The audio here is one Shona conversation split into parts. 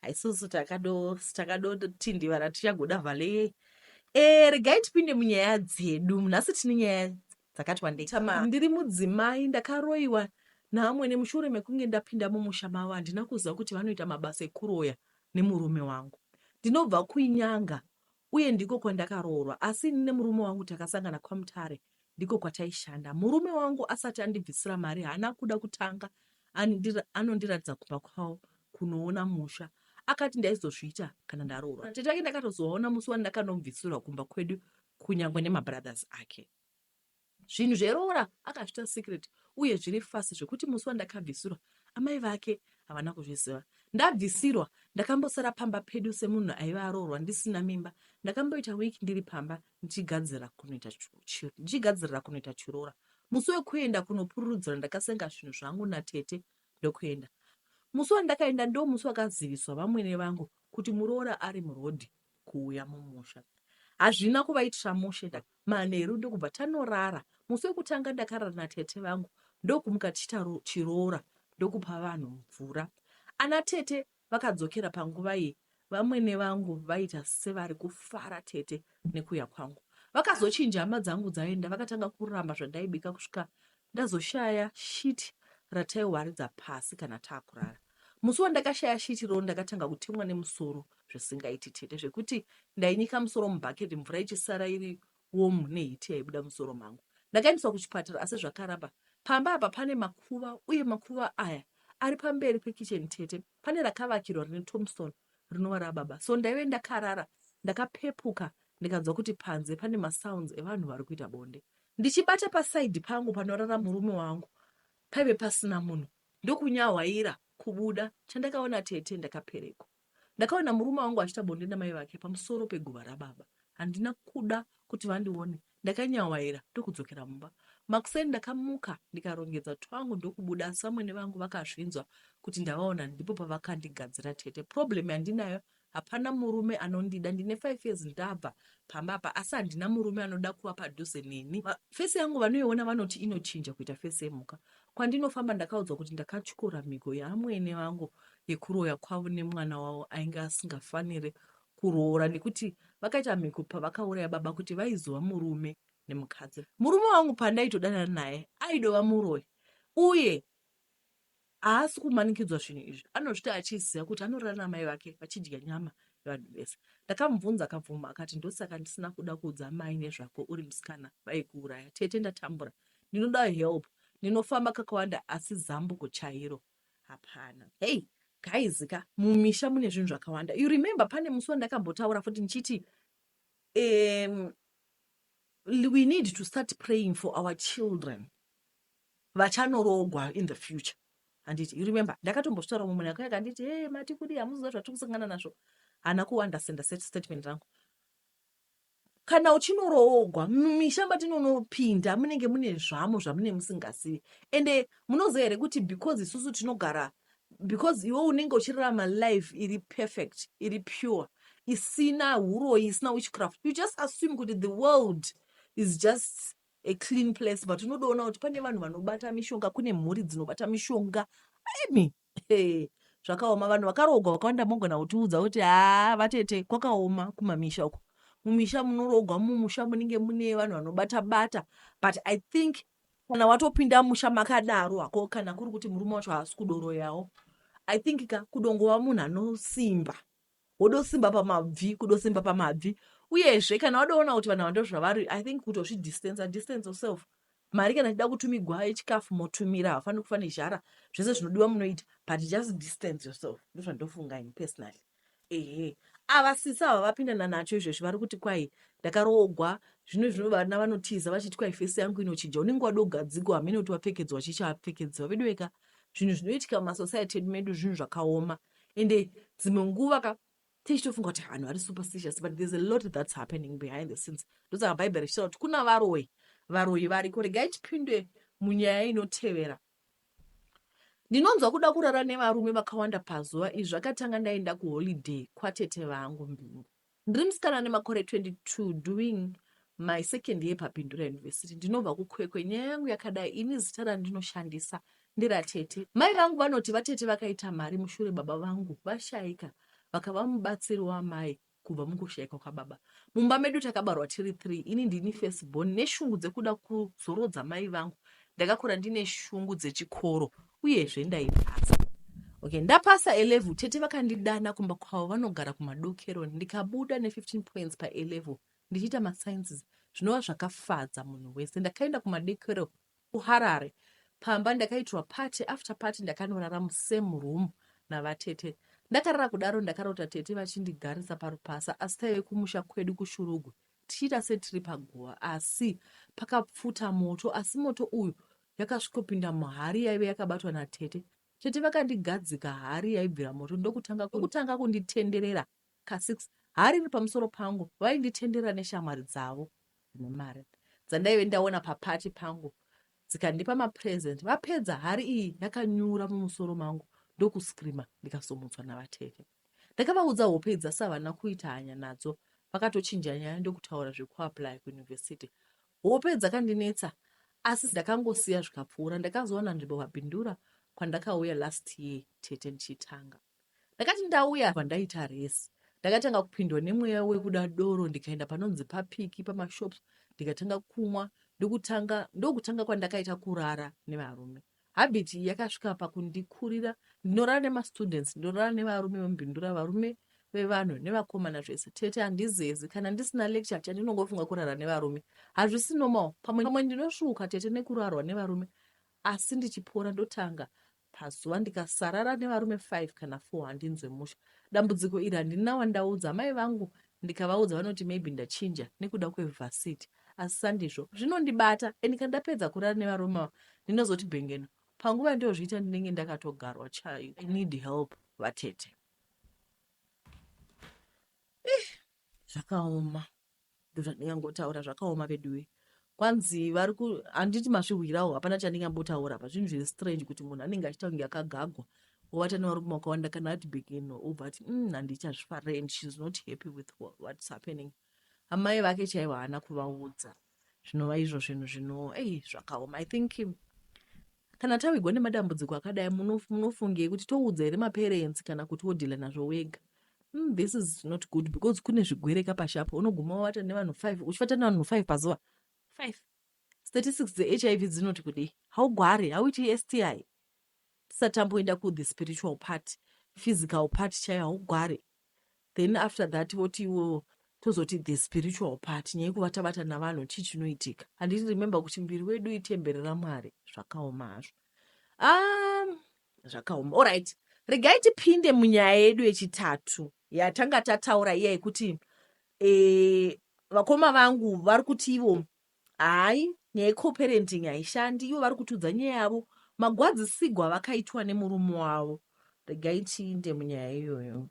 haisusu takadotindivara tichagoda vhale regai tipinde munyaya dzedu. Nhasi tine nyaya dzakati wandei. Ndiri mudzimai ndakaroiwa naamwene mushure mekunge ndapinda mumusha mavo. Handina kuziva kuti vanoita mabasa ekuroya nemurume wangu. Ndinobva kuinyanga uye ndiko kwandakaroorwa, asi nemurume wangu takasangana kwaMutare, ndiko kwataishanda. Murume wangu asati andibvisira mari haana kuda kutanga anondiratidza kumba kwavo kunoona musha. Akati ndaizozviita kana ndaroorwa. Tete ake ndakatozoona musi wandakanobvisirwa kumba kwedu kunyangwe nemabrothers ake. Zvinhu zveroora akazvita secret uye zviri fasi zvekuti musi wandakabvisirwa amai vake havana kuzviziva. Ndabvisirwa ndakambosara pamba pedu semunhu aiva aroorwa ndisina mimba. Ndakamboita wiki ndiri pamba ndichigadzirira kunoita chiroora. Musi wekuenda kunopururudzira ndakasenga zvinhu zvangu natete ndokuenda. Musi wandakaenda ndo musi wakaziviswa vamwene vangu kuti muroora ari murodhi kuuya mumusha. Hazvina kuvaitira mushe manheru ndokubva tanorara. Musi wekutanga ndakarara natete vangu ndokumuka tichita chiroora ndokupa vanhu mvura. Ana tete vakadzokera panguva iyi, vamwene vangu vaita sevari kufara tete nekuuya kwangu. Vakazochinja hama dzangu dzaenda, vakatanga kuramba zvandaibika kusvika ndazoshaya shiti rataiwaridza pasi kana taakurara. Musi wandakashaya shiti ro ndakatanga kutemwa nemusoro zvisingaiti tete, zvekuti ndainyika musoro mubhaketi mvura ichisara iri womu nehiti yaibuda musoro mangu. Ndakaendeswa kuchipatara asi zvakaramba. Pamba apa pane makuva uye makuva aya ari pamberi pekicheni tete. Pane rakavakirwa rine Thompson rinova rababa. So ndaive ndakarara ndakapepuka ndikanzwa kuti panze pane masounds evanhu vari kuita bonde. Ndichibata pasaidhi pangu panorara murume wangu paive pasina munhu. Ndokunyawaira kubuda chandakaona tete ndakapereko. Ndakaona murume wangu achiita bonde namai vake pamusoro peguva rababa. Handina kuda kuti vandione. Ndakanyawaira ndokudzokera mumba. Makuseni ndakamuka ndikarongedza twangu ndokubuda. Samwene vangu vakazvinzwa kuti ndavaona, ndipo pavakandigadzira tete. Problem yandinayo hapana murume anondida. Ndine 5 years ndabva pambapa asi handina murume anoda kuva padhuze neni. Fesi yangu vanoiona vanoti inochinja kuita fesi yemuka. Kwandinofamba ndakaudzwa kuti ndakatyora mhigo yaamwene vangu yekuroya kwavo nemwana wavo ainge asingafaniri kuroora, nekuti vakaita mhiko pavakauraya baba kuti vaizova murume nemukadzi. Murume wangu pandaitodanana naye aidova muroyi uye haasi kumanikidzwa zvinhu izvi. Anozviti achiziva kuti anorara namai vake vachidya nyama yevanhu vese. Ndakamubvunza akabvuma akati ndosaka ndisina kuda kuudza mai nezvako uri musikana vaikuuraya. Tete ndatambura, ndinoda help, ndinofamba kakawanda asi zambuko chairo hapana. Hey guys, mumisha mune zvinhu zvakawanda. You remember pane musi wandakambotaura futi ndichiti we need to start praying for our children vachanorogwa in the future. Anditi, you remember ndakatombotaura mumwe akauya anditi hey mati kudi hamuziva zvatiri kusangana nazvo. Hana kuandasenda statement rangu. Kana uchinoroogwa mumisha matinonopinda munenge mune zvamo zvamune musingazivi. Ende munoziva here kuti because isusu tinogara, because iwe unenge uchirarama life iri perfect, iri pure, isina uroyi, isina witchcraft, you just assume kuti the world is just a clean place. But unodoona kuti pane vanhu vanobata mishonga, kune mhuri dzinobata mishonga. Hey, zvakaoma. Vanhu vakarogwa vakawanda mongona kutiudza kuti vatete kwakaoma kumamisha uko. Mumisha munorogwa mumusha munenge mune vanhu vanobata bata. But I think kana watopinda musha makadaro hako, kana kuri kuti murume wacho haasi kudoroyawo, I think kudongova munhu anosimba, wodosimba pamabvi, uyezve kana wadoona kuti vanhu vando zvavari, I think kutozvidistance yourself. Mari kana chida kutumigwa echikafu motumira, hafani kufa nezhara, zvese zvinodiwa munoita, but just distance yourself. Ndozvandofunga ini personally. Avasisa ava vapindana nacho izvezvi vari kuti kwai ndakaroogwa, zvino vana vanotiza vachiti kwai fesi yangu inochinja. Unenge wada kugadzikwa, hamene kuti wapfekedzwa chichapfekedzwa. Vedoweka zvinhu zvinoitika mumasociety edu medu zvinhu zvakaoma. Ende dzimwe nguva tichitofunga kuti vanhu vari superstitious, but there's a lot that's happening behind the scenes. Ndosaka Bhaibheri richitaura kuti kuna varoyi variko. Regai tipinde munyaya inotevera. Ndinonzwa kuda kurara nevarume vakawanda pazuva izvi. Zvakatanga ndaenda kuholiday kwatete vangu Mbingu. Ndiri musikana nemakore 22 doing my second year paPindura University. Ndinobva kuKwekwe. Nyaya yangu yakadai, ini zita randinoshandisa ndiratete. Mai vangu vanoti vatete vakaita mari mushure baba vangu vashayika. vakava mubatsiri wamai kubva mukushaika kwababa. Mumba medu takabarwa tiri 3. Ini ndini firstborn neshungu dzekuda kuzorodza mai vangu. Ndakakura ndine shungu dzechikoro uyezve ndaipasa. Okay, ndapasa A-level. Tete vakandidana kumba kwavo vanogara kumadokero. Ndikabuda ne15 points pa A-level. Ndichiita masciences. Zvinova zvakafadza munhu wese. Ndakaenda kumadokero kuHarare. Pamba ndakaitwa party after party, ndakanorara musame room navatete. Ndakarara kudaro ndakarota tete vachindigarisa parupasa, asi taive kumusha kwedu kuShurugwe. Tichiita setiri paguva, asi pakapfuta moto, asi moto uyu yakasvikopinda muhari yaive yakabatwa natete. Tete vakandigadzika hari yaibvira moto ndokutanga kunditenderera ka6. Hari iri pamusoro pangu, vainditendera neshamwari dzavo dzine mari dzandaive ndaona papati pangu, dzikandipa mapresent. Vapedza hari iyi yakanyura mumusoro mangu ndokuskrima, ndikasomutswa navatete. Ndakavaudza hope idzi asi havana kuita hanya nadzo, vakatochinja nyaya ndokutaura zvekuapply kuyunivhesiti. Hope dzakandinetsa, asi ndakangosiya zvikapfuura. Ndakazowana nzvimbo papindura kwandakauya last year tete ndichitanga. Ndakati ndauya pandaita resi, ndakatanga kupindwa nemweya wekuda doro, ndikaenda panonzi papiki pamashops, ndikatanga kumwa, ndokutanga kwandakaita kurara nevarume. Habiti iyi yakasvika pakundikurira. Ndinorara nemastudents, ndinorara nevarume vemubhindura, varume vevanhu nevakomana zvese. Tete handizezi, kana ndisina lecture chandinongofunga kurara nevarume. Hazvisi normal. Pamwe ndinosvuka tete nekurarwa nevarume, asi ndichipora ndotanga pazuva ndikasarara nevarume 5 kana 4 handinzwe musha. Dambudziko iri handina wandaudza mai vangu, ndikavaudza vanoti maybe ndachinja nekuda kwevhasiti, asi sandizvo. Zvinondibata, ndikandapedza kurara nevarume ndinozoti bhengeno. Panguva ndozviita ndinenge ndakatogarwa chayo. I need help vatete. Zvakaoma. Ndozvandingangotaura, zvakaoma veduwe. Kwanzi handiti masvihwirawo, hapana chandingambotaura pa. Zvinhu zviri strange kuti munhu anenge achiita kunge akagagwa ovata nevarume wakawanda, kana ati bhegeno obva ati handichazvifarira and she's not happy with what's happening. Amai vake chaivo haana kuvaudza. Zvinova izvo zvinhu zvakaoma. I think kana tawigwa nemadambudziko akadai munofungei kuti toudza here maparents kana kuti wodhila nazvo wega? This is not good because kune zvigwere kapashapo. Unoguma wata nevanhu 5, uchifata nevanhu 5 pazuva. 5. Statistics dze-HIV dzinoti kudei. Haugwari, hauiti STI. Tisatamboenda ku the spiritual part, physical part chaiyo haugwari. Then after that votiwo tozoti the spiritual part, nyaya yekuvata navanhu chii chinoitika. Handiti remember kuti mbiri wedu itembere raMwari. Zvakaoma hazvo. Zvakaoma. Alright. Regai tipinde munyaya yedu yechitatu yatanga tataura iya yekuti vakoma vangu vari kuti ivo hai nyaya yecoparenting haishandi, ivo vari kutudza nyaya yavo magwadzisigwa vakaitwa nemurume wavo. Regai tiinde munyaya iyoyo.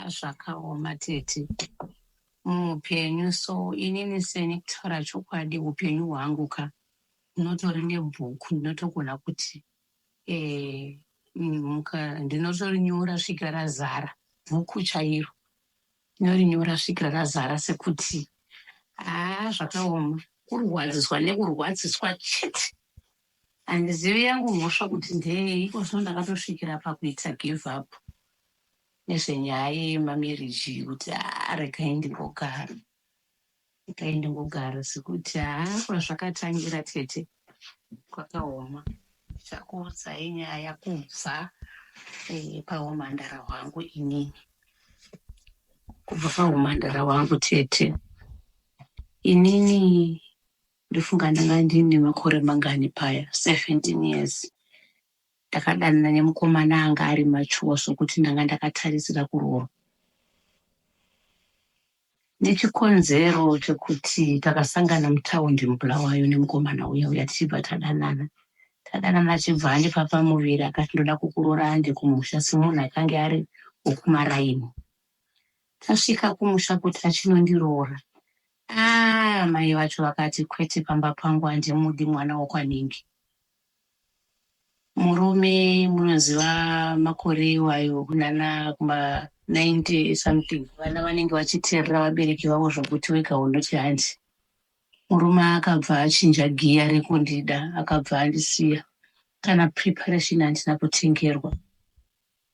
Zvakaoma tete muupenyu. So inini seni kutaura chokwadi, upenyu hwangu ndinotori nebhuku ndinotogona kuti ndinotorinyora svika razara. Bhuku chairo ndinorinyora svika razara, sekuti zvakaoma. Kurwadziswa nekurwadziswa chete. Handizivi yangu mhosva kuti ndei, kozvo ndakatosvikira pakuita give up nezvenyaya yemamarriage, kuti regai ndingogara sekuti kwazvakatangira tete kwakaoma. Chakuudzai nyaya kubva paumhandara hwangu inini. Kubva paumhandara hwangu tete, inini ndifunga ndanga ndine makore mangani paya, 17 years. Ndakadanana nemukomana anga ari machuwa sokuti ndanga ndakatarisira kuroorwa. Nechikonzero chekuti takasangana mutaundi muBulawayo nemukomana uya tichibva tadanana achibva andipa pamuviri akati ndoda kukuroora ande kumusha semunhu akanga ari wokumaraini. Tasvika kumusha kuti achinondiroora, mai vacho vakati kwete, pamba pangu handimudi mwana wakwanhingi. Murume munoziva makore iwayo kunana kuma 90 something, vana vanenge vachiteerera vabereki vavo zvokuti wega unoti handi. Murume akabva achinja giya rekundida, akabva andisiya. Kana preparation handina kutengerwa.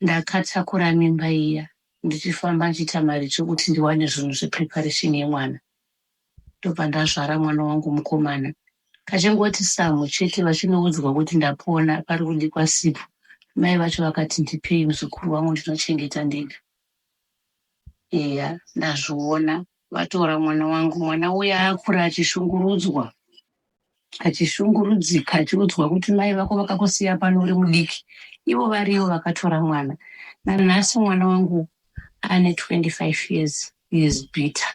ndakatakura mimba iya ndichifamba nchiita mari chokuti ndiwane zvinhu zvepreparation yemwana. Ndobva ndazvara mwana wangu mukomana. Kachingoti samu chete vachinoudzwa kuti ndapona pari kudikwa sipo. Mai vacho vakati ndipei muzukuru wangu ndinochengeta ndega. Eya, ndazviona. Vatora mwana wangu, mwana uya akura achishungurudzwa. Achishungurudzika achiudzwa kuti mai vako vakakusiya pano uri mudiki. Ivo variyo vakatora mwana. Nanhasi mwana wangu ane 25 years. He is bitter.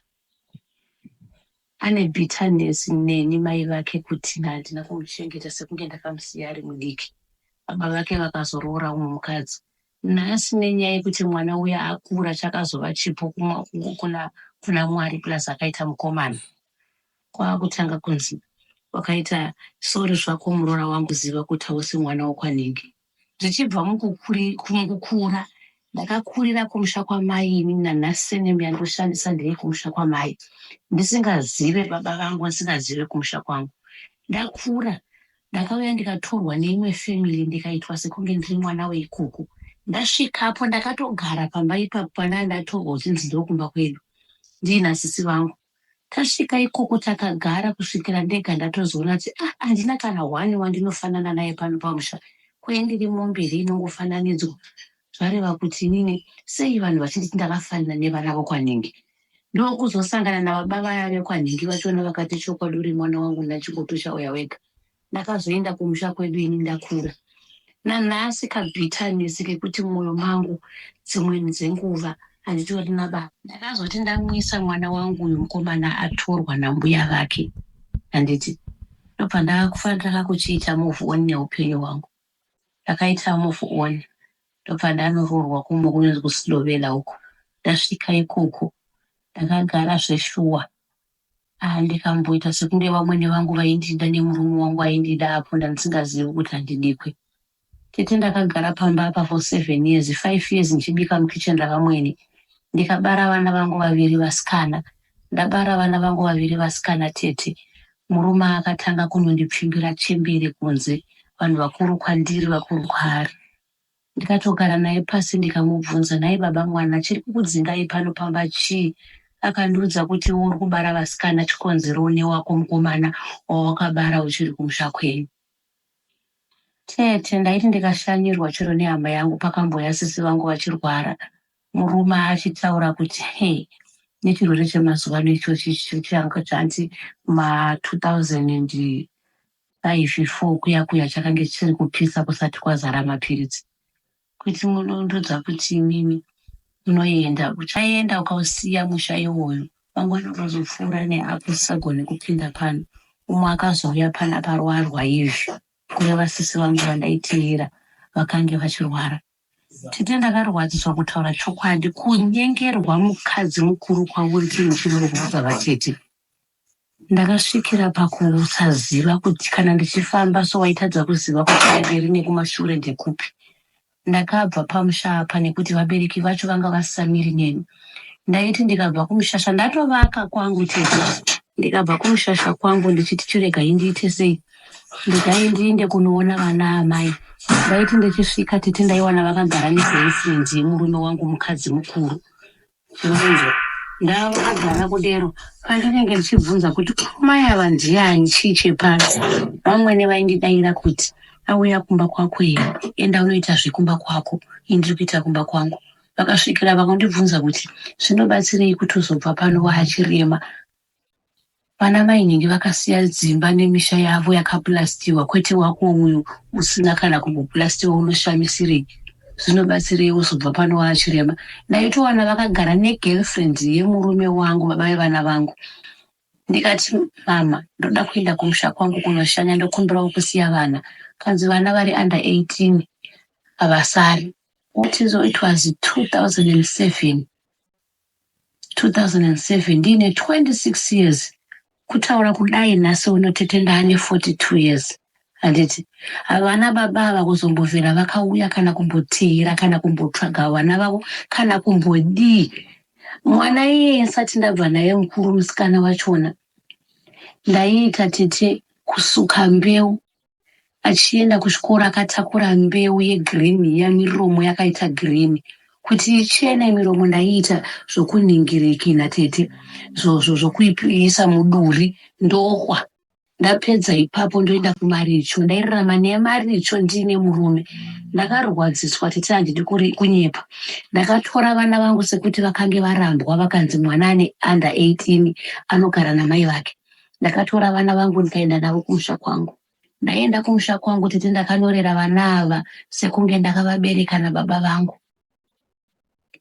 Ane bitterness neni mai vake kuti handina kumuchengeta sekunge ndakamusiya ari mudiki. Baba vake vakazoroora umwe mukadzi. Nhasi nenyaya yekuti mwana uya akura chakazova chipo kuna Mwari plus akaita mukomana. Kwakutanga kunzi wakaita sori zvako muroora wangu ziva kuti hausi mwana wakwanhingi. Zvichibva mukukura ndakakurira kumusha kwamai ini nanhasi nemi yandoshandisa ndiri kumusha kwamai. Ndisingazive baba vangu, ndisingazive kumusha kwangu. Ndakura ndakauya ndikatorwa neimwe family ndikaitwa sekunge ndiri mwana weikuku. Ndasvikapo ndakatogara pamba ipapo pana ndatorwa kuti ndokumba kwedu ndina sisi vangu. Tasvika ikoko takagara kusvikira ndega ndatozoona kuti handina kana hwani wandinofanana naye pano pamusha. Kwendiri mombe inongofananidzwa. Zvareva kuti inini sei vanhu vachinditi ndakafanana nevana vokwanhingi. Ndokuzosangana nababa vaya vekwanhingi vachiona vakati chokwadi uri mwana wangu ndachingoto chauya wega. Ndakazoenda kumusha kwedu ini ndakura. Nanhasi kabitterness kekuti mwoyo mangu dzimweni dzenguva handitori nababa. Ndakazoti ndamwisa mwana wangu uyu mukomana atorwa nambuya vake. Handiti ndobva ndakakufanira kuchiita move on neupenyu hwangu. Ndakaita move on. Ndobva ndanoroorwa kumwe kunonzi kuSlovenia uko. Ndasvika ikoko ndakagara zveshuwa. Ndikamboita sekunge vamwene vangu vaindida nemurume wangu aindida apo ndandisingazivi kuti handidikwe. Tete ndakagara pamba apa for 7 years, 5 years nchibika mukicheni ravamwene. Ndikabara vana vangu vaviri vasikana. Ndabara vana vangu vaviri vasikana tete. Murume akatanga kunondipfimbira chembere kunze. Vanhu vakuru kwandiri vakuru kwaari. Ndikatogara naye pasi ndikamubvunza, naye baba mwana chiri kukudzingai pano pamba chii? Akandiudza kuti uri kubara vasikana chikonzero newako mukomana wawakabara uchiri kumusha kwenyu. Tete ndaiti ndikashanyirwa chero nehama yangu pakamboya sisi vangu vachirwara. Murume achitaura kuti nechirwere chemazuva ano ichochi changa chanzi ma2005 kuya chakange chiri kupisa kusati kwazara mapiritsi. Kuti munondodza kuti mimi unoenda uchaenda ukausiya musha iwoyo vamweni unozopfuura neapo usagone kupinda pano. Umwe akazouya pana parwarwa izvi kureva sisi vangu vandaiteera vakange vachirwara. Tete ndakarwadziswa kutaura chokwadi, kunyengerwa mukadzi mukuru kwauri chinhu chinorwadza vatete. Ndakasvikira pakusaziva kuti kana ndichifamba sowaitadza kuziva kuti mberi nekumashure ndekupi. Ndakabva pamusha apa nekuti vabereki vacho vanga vasamiri neni. Ndaiti ndikabva kumushasha ndatovaka kwangu tete. Ndikabva kumushasha kwangu ndichiti chirega indiite sei. Ndikaende kunoona vana amai. Ndaiti ndichisvika tete ndaiwana vakagara negirlfriend yemurume wangu mukadzi mukuru. Ndinonzwa ndakagara kudero pandinenge ndichibvunza kuti mai ava ndiani chiche pasi. Vamwene vaindidaira kuti auya kumba kwako here, enda unoita zvekumba kwako, indiri kuita kumba kwangu. Vakasvikira vakandibvunza kuti zvinobatsirei kuti uzobva pano waachirema. Vana mainingi vakasiya dzimba nemisha yavo yakapulastiwa, kwete wako uyu usina kana kumboplastiwa unoshamisirei. Zvinobatsirei uzobva pano waachirema. Ndaitowana vakagara negirlfriend yemurume wangu, baba vevana vangu. Ndikati mama, ndoda kuenda kumusha kwangu kunoshanya, ndokumbirawo kusiya vana. Kanzi vana vari under 18 avasari. It was 2007. 2007 ndine 26 years. Kutaura kudai nhasi unotete ndane 42 years. Handiti havana baba vakuzombovhera vakauya kana kumboteera kana kumbotsvaga vana vavo kana kumbodii. Mwana iye nsati ndabva naye mukuru musikana wachona. Ndaiita tete kusuka mbeu. achienda kuchikora akatakura mbeu yegirini miromo yakaita girini. Kuti ichene miromo ndaiita zvokuningirikina tete, zvokuiisa muduri ndohwa. Ndapedza ipapo ndoenda kumaricho, ndairarama nemaricho ndine murume. Ndakarwadziswa tete handidi kunyepa. Ndakatora vana vangu sekuti vakange varambwa, vakanzi mwana ane under 18 anogara namai vake. Ndakatora vana vangu ndikaenda navo kumusha kwangu. Ndaenda kumusha kwangu tete ndakanyorera vana ava sekunge ndakavabereka nababa vangu.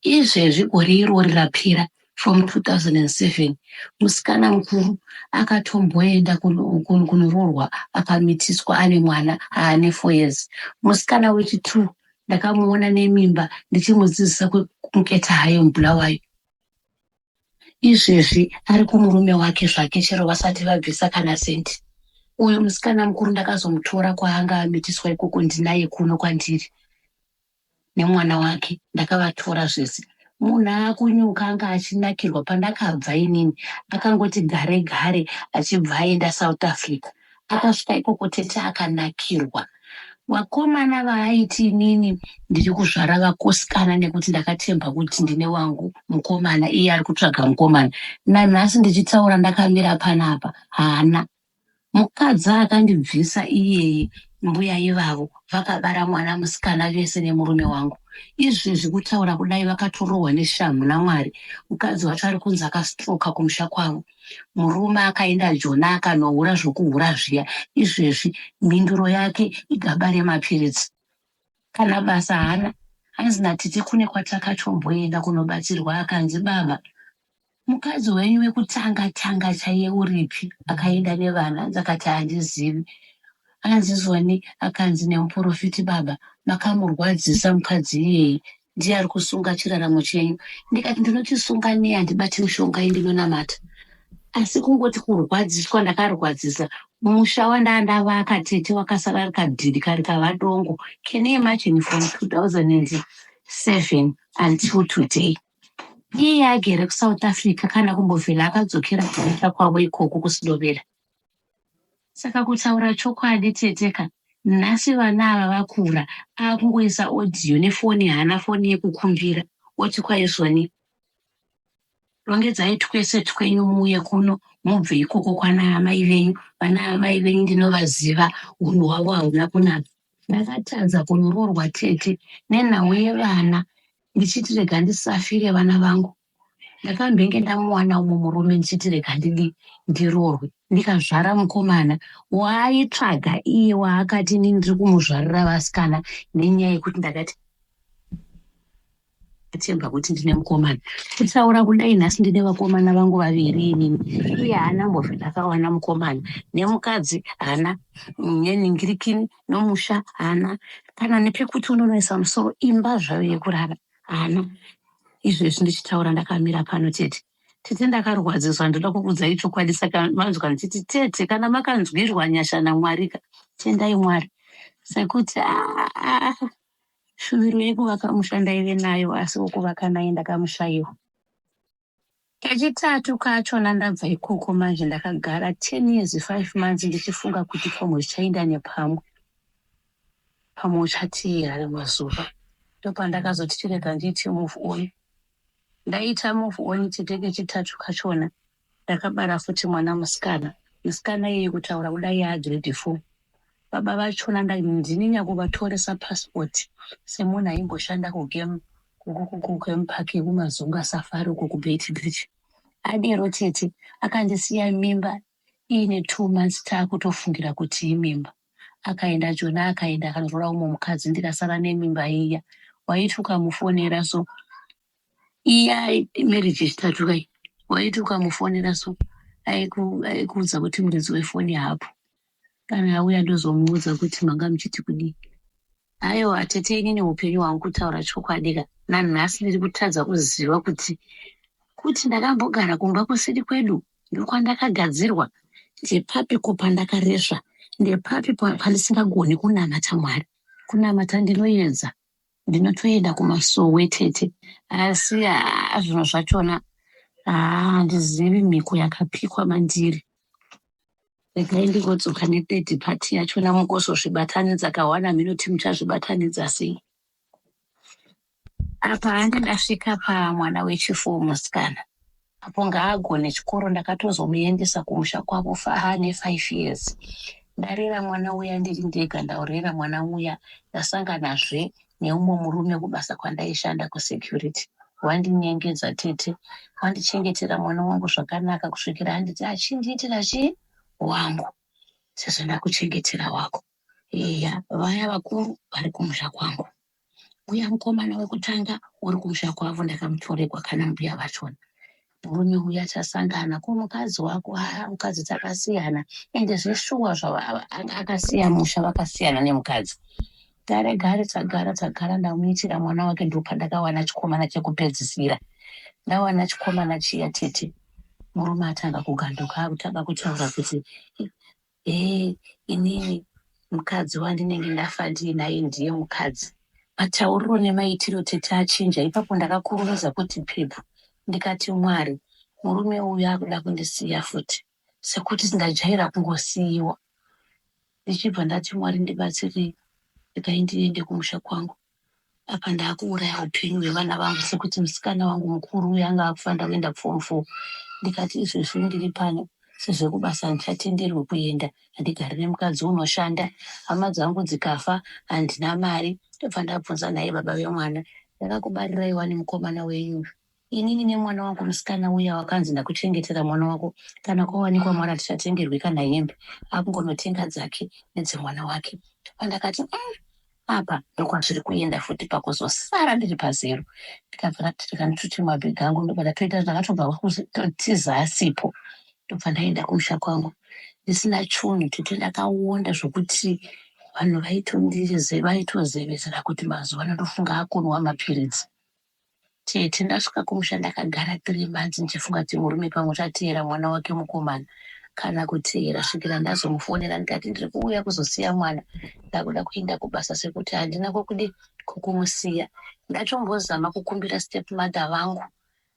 Izvezvi gore irori rapera from 2007 musikana mukuru akatomboenda kunoroorwa akamitiswa ane mwana aane 4 years. Musikana wechi2 ndakamuona nemimba ndichimudzidzisa kumuketa hayo mubulawayo. Izvezvi ari kumurume wake zvake chero vasati vabvisa kana senti. Uyu musikana mukuru ndakazomutora kwaanga amitiswa ikoko ndinaye kuno kwandiri nemwana wake. Ndakavatora zvese. Munhu akunyuka anga achinakirwa pandakabva inini. Akangoti gare gare achibva aenda South Africa. Akasvika ikoko tete akanakirwa. Vakomana vaaiti inini ndiri kuzvara vakosikana nekuti ndakatemba kuti ndine wangu mukomana, iye ari kutsvaga mukomana. Nanhasi ndichitaura ndakamira panapa haana. Mukadzi akandibvisa iyeye mbuya ivavo vakabara mwana musikana vese nemurume wangu. Izvezvi kutaura kudai vakatorohwa neshamhu naMwari. Mukadzi wacho ari kunzi akastroka kumusha kwavo. Murume akaenda Jona akanohura zvokuhura zviya. Izvezvi mhinduro yake igaba remapiritsi. Kana basa haana. Hanzina tete kune kwatakatomboenda kunobatsirwa akanzi baba, mukadzi wenyu wekutanga chaiye uripi? Akaenda nevana. Ndakati handizivi. Anzizwani akanzi nemuprofiti baba, makamurwadzisa mukadzi iyeye, ndiye ari kusunga chiraramo chenyu. Ndikati ndinochisunga nei handibati mishonga indinonamata. Asi kungoti kurwadziswa ndakarwadzisa. Musha wandandavaka tete wakasara rikadhiri karikava dongo. Can you imagine from 2007 until today? Iye agere kuSouth Africa kana kumbovhela akadzokera kuita kwavo ikoko kuSlovenia. Saka kutaura chokwadi teteka, nhasi vana ava vakura, akungoisa audio nefoni, haana foni yekukumbira. Oti kwaizvoni rongedzai twese twenyu muuye kuno, mubve ikoko kwana amai venyu. Vana amai venyu ndinovaziva, unhu hwavo hauna kunaka. Ndakatadza kunoroorwa tete nenhau yevana, ndichiti rega ndisafire vana vangu. Ndakambenge ndamuwana umwe murume ndichiti rega ndiroorwe. Ndikazvara mukomana waaitsvaga iye waakati inini ndiri kumuzvarira vasikana nenyaya yekuti ndakati atemba kuti ndine mukomana. Kutaura kudai nhasi ndine vakomana vangu vaviri inini. Iye haana mbovhela akawana mukomana. Nemukadzi haana, neningirikini nomusha haana, kana nepekuti unonoisa musoro imba zvayo yekurara haana. Izvezvi ndichitaura ndakamira pano tete. Tete ndakarwadziswa, ndoda kukuudzai chokwadi. Saka manzwa ndichiti tete, kana makanzwirwa nyasha naMwari, tendai Mwari. Sekuti shuviro yekuvaka musha ndaive nayo, asi wokuvaka naye ndakamushayiwa. Kechitatu kachona ndabva ikoko manje ndakagara 10 years 5 months ndichifunga kuti pamwe zvichaenda nepamwe. Pamwe uchatiira remazuva. Ndopandakazoti chirega ndiite move on. Ndaita move on tete kechitatu kachona. Ndakabara futi mwana musikana. Musikana iye kutaura kudai grade 4. Baba vachona ndininya kuvatoresa passport semunhu aimboshanda kugame park yekumazunga safari uko kuBeit Bridge. Adero tete akandisiya mimba iine 2 months taakutofungira kuti imimba. Akaenda Jona akaenda akanoroora umwe mukadzi ndikasara nemimba iya. Waiti ukamufonera so iya marriage yechitatu kai. Waiti ukamufonera so aikuudza kuti muridzi wefoni hapo. Kana auya ndozomuudza kuti manga muchiti kudii. Aiwa tete inini upenyu hwangu kutaura chokwadi. Nanhasi ndiri kutadza kuziva kuti ndakambogara kumba kusiri kwedu ndokwandakagadzirwa. Ndepapiko pandakarezva, ndepapi pandisingagoni kunamata Mwari. Kunamata ndinoedza, ndinotoenda kumasowe tete. Asi zvinhu zvachona handizivi mhiko yakapikwa mandiri. regai ndingodzoka ne3rd party yachona mukuzozvibatanidza kawana minoti muchazvibatanidza sei. Apa handingasvika pamwana wechifu musikana apo ngaagone chikoro ndakatozomuendesa kumusha kwavo ane 5 years. Ndarera mwana uya ndiri ndega, ndaurera mwana uya ndasanganazve neumwe murume kubasa kwandaishanda kusecurity. Wandinyengedza tete, wandichengetera mwana wangu zvakanaka kusvikira anditi achindiitira chii wangu, sezvo ndakuchengetera wako. Eya, vaya vakuru vari kumusha kwangu. Uya mukomana wekutanga uri kumusha kwavo ndakamutorerwa kana mbuya vachona. Murume uya tasangana kumukadzi wako, mukadzi dzakasiyana ende zveshuwa akasiya musha vakasiyana nemukadzi. Gare tagara ndamuitira mwana wake ndopandakawana chikomana chekupedzisira. Ndawana chikomana chiya tete. Murume atanga kuganduka akutanga kutaura kuti inini mukadzi wandinenge ndafa ndinaye ndiye mukadzi. Matauriro nemaitiro tete achinja. Ipapo ndakakurumidza kuti pepu ndikati Mwari, murume uyu akuda kundisiya futi sekuti ndajaira kungosiyiwa. Ndichibva ndati Mwari ndibatsirei, ndiende kumusha kwangu. Apa ndakuuraya upenyu hwevana vangu sekuti musikana wangu mukuru uyu anga akufanda kuenda form 4. Ndikati izvezvi ndiri pano sezvekubasa ndichatenderwe kuenda, handigarire mukadzi unoshanda, hama dzangu dzikafa handina mari. Ndobva ndabvunza naye baba vemwana, ndakakubariraiwa nemukomana wenyu. Inini nemwana wangu musikana uya wakanzi ndakuchengetera mwana wako, kana kwawanikwa mwana tichatengerwe kana hembe, akungonotenga dzake nedzemwana wake. Pandakati apa ndokwazviri kuenda futi pakuzosara ndiri pazero. Ndikabva ndituti mabhegi angu ndobva ndatoita ndakatobva kutotiza asipo. Ndobva ndaenda kumusha kwangu ndisina chunhu tete, ndakaonda zvokuti vanhu vaitozevezera kuti mazuva ano ndofunga akunwa mapiritsi. Tete ndasvika kumusha ndakagara 3 months ndichifunga kuti murume pamwe uchateera mwana wake mukomana kana kuteera, svikira ndazomufonera ndikati ndiri kuuya kuzosiya mwana, ndakuda kuenda kubasa sekuti handina kukumusiya. Ndatombozama kukumbira stepmother vangu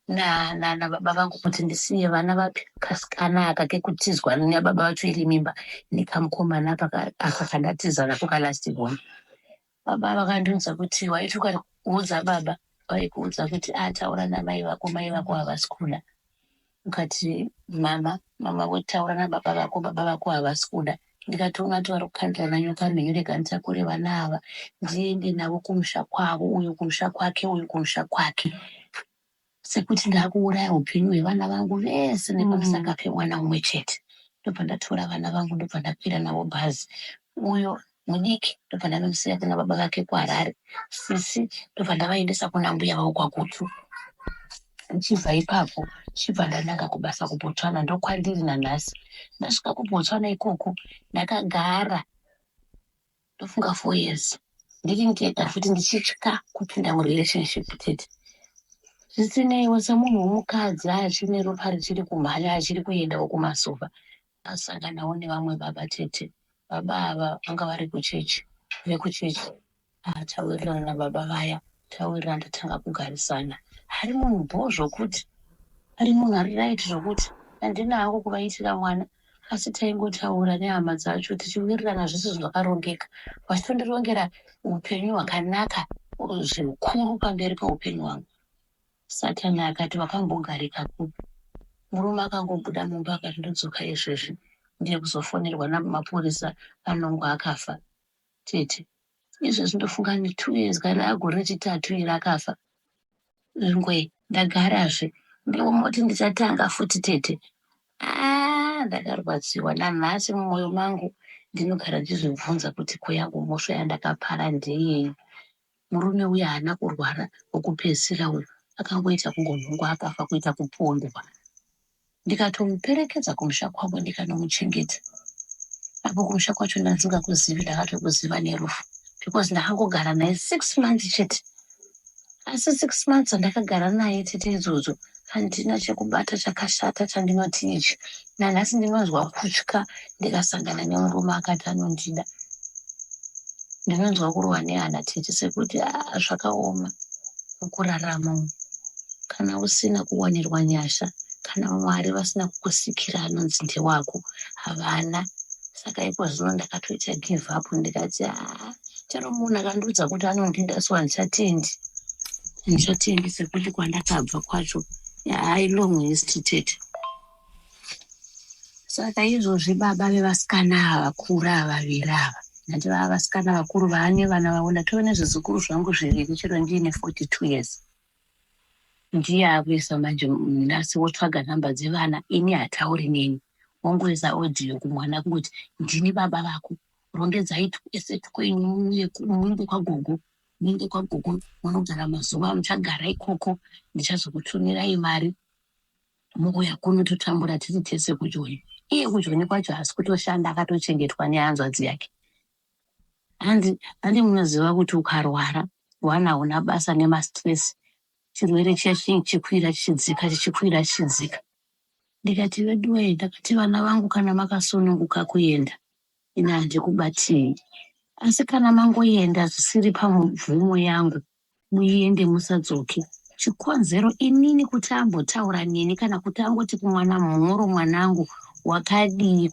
na baba vangu kuti ndisiye vana vasikana aka kekutizwa nababa vacho iri mimba nekamukomana akakandatiza nako kalasti born. Baba vakandiudza kuti waiti ukaudza baba vaikuudza kuti taura namai vako, mai vako havasi kuda. Ukati mama wotaura nababa vako, baba vako havasi kuda. Ndikati ungati vari kukandirana nyoka mhenyu, rega nditakure vana ava ndiende navo kumusha kwavo, uyu kumusha kwake, uyu kumusha kwake, sekuti ndakuuraya upenyu hwevana vangu vese nepamusaka pemwana umwe chete. Ndobva ndatora vana vangu ndobva ndakwira navo bhazi. Uyo mudiki ndobva ndanomusiya kuna baba vake kuHarare. Sisi ndobva ndavaendesa kuna mbuya vavo kwaKutu. Ndichibva ipapo chibva ndananga kubasa kuBotswana, ndokwandiri nanhasi. Ndasvika kuBotswana ikoko ndakagara ndofunga 4 years ndiri ndega futi ndichitya kupinda murelationship tete. Zvisineiwo semunhu womukadzi achine ropa richiri kumhanya achiri kuendawo kumasofa, asanganawo nevamwe baba tete. Baba ava vanga vari kuchechi, vekuchechi tawirirana nababa vaya, tawirirana ndatanga kugarisana. Hari munhu bho zvokuti, hari munhu ari right zvokuti handina hangu kuvaitira mwana, asi taingotaura nehama dzacho tichiwirirana zvese zvakarongeka, vachitondirongera upenyu hwakanaka zvikuru pamberi peupenyu hwangu. Satani akati wakambogarika kupi? Murume akangobuda mumba akati ndodzoka izvezvi ndiye kuzofonerwa namapurisa anongo akafa tete. Izvezvi ndofunga ni 2 years kana agore rechitatu iri akafa. Ngwe ndagarazve ndimoti ndichatanga futi tete. Ndakarwadziwa nanhasi mumwoyo mangu ndinogara ndizvibvunza kuti koyangu mhosva yandakapara ndeyei. Murume uya haana kurwara, wokupedzisira uyu akangoita kungonhongwa akafa, kuita kupondwa. Ndikatomuperekedza kumusha kwavo ndikanomuchengeta. Apo kumusha kwacho ndandisingakuzivi ndakatokuziva nerufu, because ndakangogara naye 6 months chete. Asi 6 months andakagara naye tete idzodzo handina chekubata chakashata chandinoti ichi. Nanhasi ndinonzwa kutya ndikasangana nemurume akati anondida. Ndinonzwa kurwa nehana tete sekuti zvakaoma mukurarama. Kana usina kuwanirwa nyasha, kana Mwari vasina kukusikira anonzi ndewako havana. Saka iko zvino ndakatoita give up ndikati chero munhu akandiudza kuti anondinda so handichatendi sekuti kwandakabva kwacho long history tete. Saka izvozvi baba vevasikana vakura vaviri ava ndati vava vasikana vakuru vaane vana vavo ndatove nezvizukuru zvangu zviviri chero ndiine 42 years. Ndiye akuisa manje nhasi wotsvaga nhamba dzevana ini hatauri neni wongoisa audio kumwana kungoti ndini baba vako rongedzai twese kwenyu muende kwagogo munogara mazuva muchagara ikoko ndichazokutunirai mari mouya kunototambura tiri tese kujoni. Iye kujoni kwacho hasi kutoshanda akatochengetwa nehanzvadzi yake. Handi munoziva kuti ukarwara wana una basa nemastress chirwere chikwira chichidzika chichikwira chichidzika. Ndikati veduwe ndakati vana vangu kana makasununguka kuenda ina handikubatii, asi kana mangoenda zvisiri pamubvumo yangu muiende musadzoke. Chikonzero inini kuti ambotaura neni kana kuti angoti kumwana mhoro mwanangu wakadii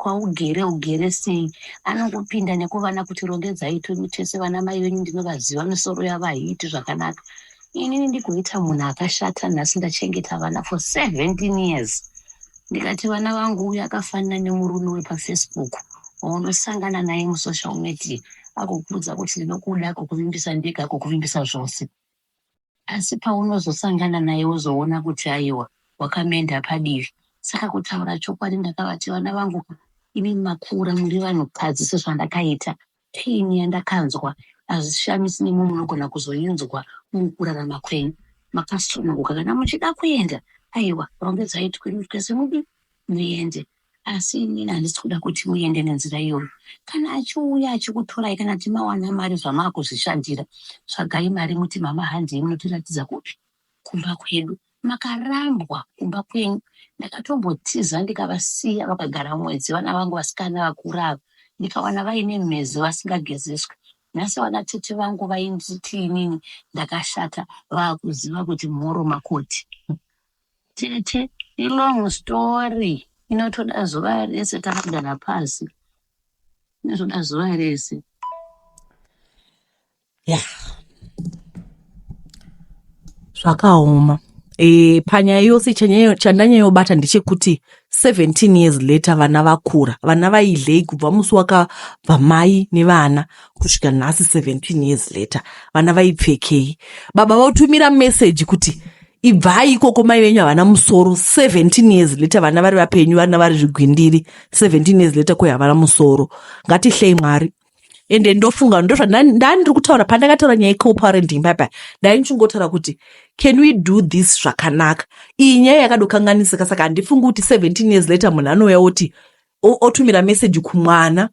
ugere sei anongopinda nekuvana kuti rongedzai tese vana mai venyu ndinovaziva misoro yavo haiti zvakanaka. Inini ndikuita munhu akashata nhasi ndachengeta vana for 17 years. Ndikati vana vangu uyu akafanana nemurume wepafacebook waunosangana naye musocial media akukuudza kuti ndinokuda kukuvimbisa ndega kukuvimbisa zvose, asi paunozosangana naye wozoona kuti aiwa wakamenda padivi. Saka kutaura chokwadi ndakavati vana vangu ini makura muri vanhukadzi sezvandakaita paini yandakanzwa hazvishamisi nemi munogona kuzoinzwa mukurarama kwenyu. Makasununguka kana muchida kuenda aiwa rongedzai twenu twese muende, asi inini handisi kuda kuti muende nenzira iyoyo. Kana achiuya achikutorai kana timawana mari zvamakuzvishandira tsvagai mari muti mama handii munotiratidza kuti kumba kwedu makarambwa kumba kwenyu. Ndakatombotiza ndikavasiya vakagara mwedzi vana vangu vasikana vakura ava ndikawana vaine mhezi vasingagezeswi. Nhasi vana tete vangu vainditi inini ndakashata vakuziva kuti mhoro makoti. Tete ilong story inotoda zuva rese takagara pasi, inotoda zuva rese. Zvakaoma. Panyaya yose chandanyayobata ndechekuti 17 years later vana vakura, vana vaidlei kubva musi wakabva mai nevana kusvika nhasi 17 years later vana vaipfekei. Baba vautumira message kuti ibvai ikoko mai venyu havana musoro. 17 years later vana vari vapenyu, vana vari zvigwindiri. 17 years later kwe havana musoro. Ngatihlei Mwari. Ende ndofunga ndandiri kutaura pandakataura nyaya co-parenting papa ndaichongotaura kuti can we do this zvakanaka. Iyi nyaya yakadokanganisika, saka handifungi kuti 17 years later munhu anouya oti otumira message kumwana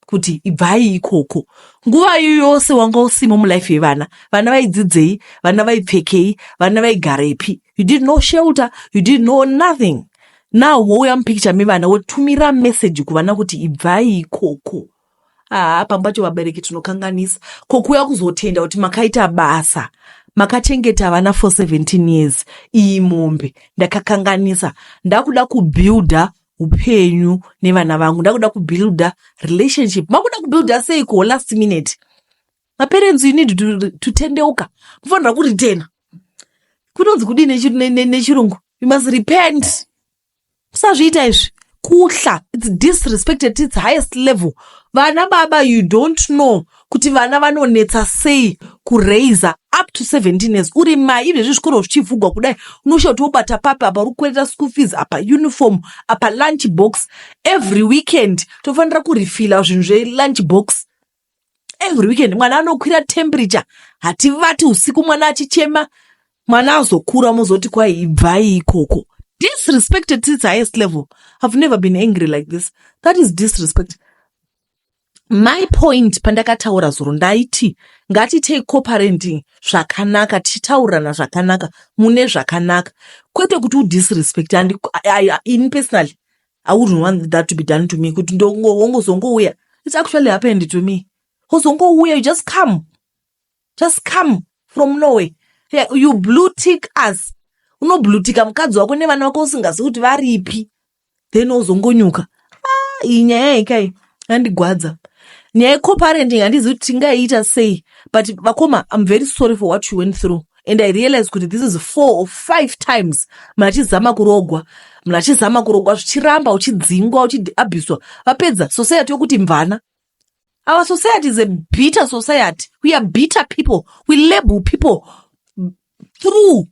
kuti ibvai ikoko. Nguva iyo yose wanga usimo mulife yevana, vana vaidzidzei, vana vaipfekei, vana vaigarepi. You did no shelter, you did no nothing. Now wouya mupicture mevana wotumira message kuvana kuti ibvai ikoko. Pambacho vabereki tinokanganisa. Kokuya kuzotenda kuti makaita basa, makachengeta vana for 17 years. Iyi mombe ndakakanganisa. Ndakuda kubuilda upenyu nevana vangu, ndakuda kubuilda relationship. Makuda kubuilda seiko last minute. Parents, you need to tendeuka. Mufanira kuritena. Kunonzi kudi nechirungu. You must repent. Musazviita izvi. Kuhla. It's disrespected to its highest level. Vana baba, you don't know kuti vana vanonetsa sei kureiza up to 17 years. Uri mai izvezvi zvikoro zvichivhugwa kudai unosha kuti wobata papa apa urikukwetera school fees apa uniform apa lunch box. Every weekend tofanira kurifila zvinhu zvelunch box. Every weekend mwana anokwira temperature. Hativati usiku mwana achichema. Mwana azokura muzoti kwai ibvai ikoko. Disrespected to its highest level. I've never been angry like this. That is disrespect. My point pandakataura zuro ndaiti ngatitei co-parenting zvakanaka, tichitaurana zvakanaka, mune zvakanaka, kwete kuti udisrespect. And in personally I wouldn't want that to be done to me. Kuti ndongozongouya. It's actually happened to me. Hozongouya, you just come from nowhere. You blue tick us. unoblutika mukadzi wako nevana vako usingazi kuti varipi, then wozongonyuka. Iyi nyaya yekai yandigwadza. Nyaya yeco-parenting handizi kuti tingaiita sei, but vakoma, I'm very sorry for what you went through. And I realized kuti this is 4 or 5 times mnachizama kurogwa zvichiramba, uchidzingwa, uchiabhuswa. Vapedza society yokuti mvana. Our society is a bitter society. We are bitter people. We label people through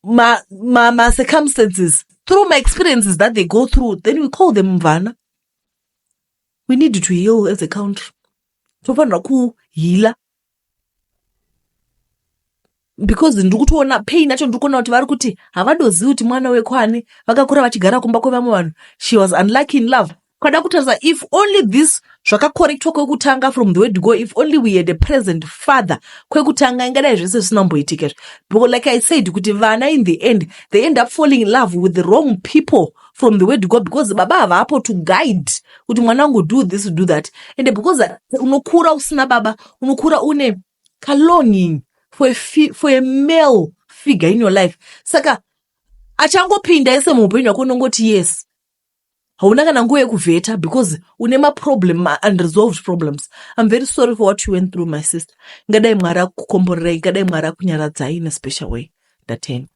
my circumstances, through my experiences that they go through. Then we call them mvana. We need to heal as a country. Tofanira kuhila. Because ndikutoona pain nacho ndikuona kuti vari kuti havadozivi kuti mwana wekwani vakakura vachigara kumba kwevamwe vanhu. She was unlucky in love. Kwada kutarisa, if only this zvakakorektwa kwekutanga from the word go, if only we had a present father kwekutanga ingadai zvese zvisinamboitika. Because like I said, kuti vana in the end, they end up falling in love with the wrong people from the word go, because baba havapo to guide kuti mwana wangu do this, do that. And because unokura usina baba, unokura une longing for a male figure in your life. Saka achangopinda ese muupenyu wako unongoti yes. Hauna kana nguva yekuvheta because une maproblem, unresolved problems. I'm very sorry for what you went through, my sister. Ngadai Mwari akukomborerai, ngadai Mwari akunyaradzai in a special way. Dateni.